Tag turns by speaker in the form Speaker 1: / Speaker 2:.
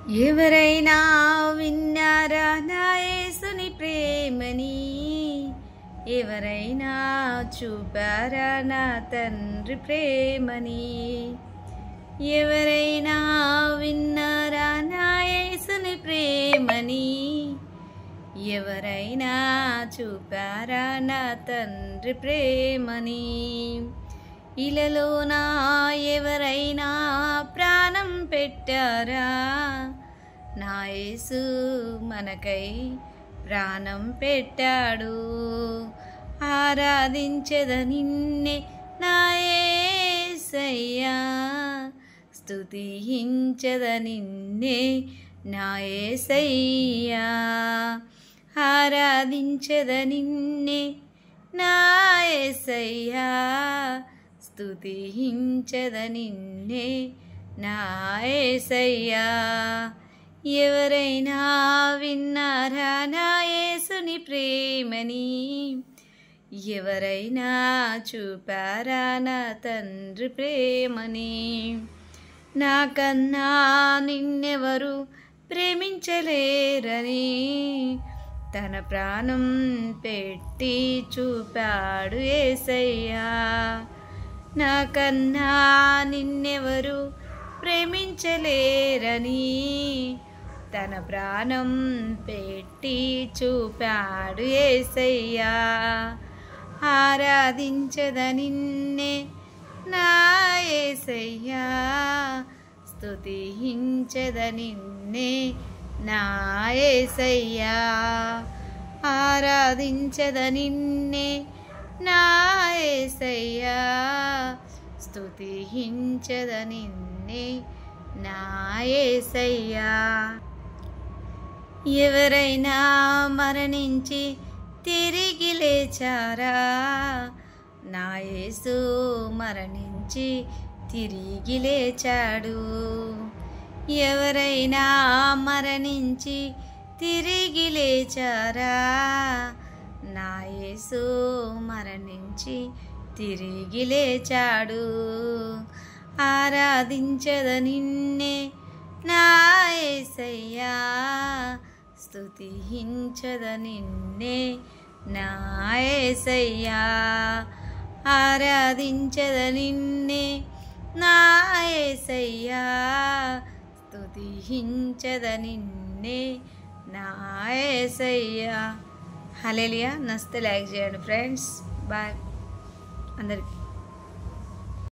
Speaker 1: ఎవరైనా విన్నారా నా యేసుని ప్రేమని? ఎవరైనా చూపారా నా తండ్రి ప్రేమని? ఎవరైనా విన్నారా నా యేసుని ప్రేమని? ఎవరైనా చూపారా నా తండ్రి ప్రేమని? ఇలలోనా ఎవరైనా ప్రాణం పెట్టారా? నా యేసు మనకై ప్రాణం పెట్టాడు. ఆరాధించెద నిన్నే నా యేసయ్యా, స్తుతించెద నిన్నే నా యేసయ్యా. ఆరాధించెద నిన్నే నా యేసయ్యా, స్తుతించెద నిన్నే నా యేసయ్యా. ఎవరైనా విన్నారా నా యేసుని ప్రేమని? ఎవరైనా చూపారా నా తండ్రి ప్రేమని? నాకన్నా నిన్నెవరు ప్రేమించలేరని తన ప్రాణం పెట్టి చూపాడు యేసయ్యా. నాకన్నా నిన్నెవరు ప్రేమించలేరని తన ప్రాణం పెట్టి చూపాడు యేసయ్యా. ఆరాధించెద నిన్నే నా యేసయ్యా, స్తుతించెద నిన్నే నా యేసయ్యా. ఆరాధించెద నిన్నే నా యేసయ్యా, స్తుతించెద నిన్నే నా యేసయ్యా. ఎవరైనా మరణించి తిరిగి లేచారా? నా యేసు మరణించి తిరిగి లేచాడు. ఎవరైనా మరణించి తిరిగి లేచారా? నా యేసు మరణించి తిరిగి లేచాడు. ఆరాధించెద నిన్నే నా యేసయ్యా, స్తుతించెద నిన్నే నా యేసయ్యా. ఆరాధించెద నిన్నే నా యేసయ్యా, స్తుతించెద నిన్నే నా యేసయ్యా. హల్లెలూయా. నచ్చితే లైక్ చేయండి ఫ్రెండ్స్. బాయ్ అందరికీ.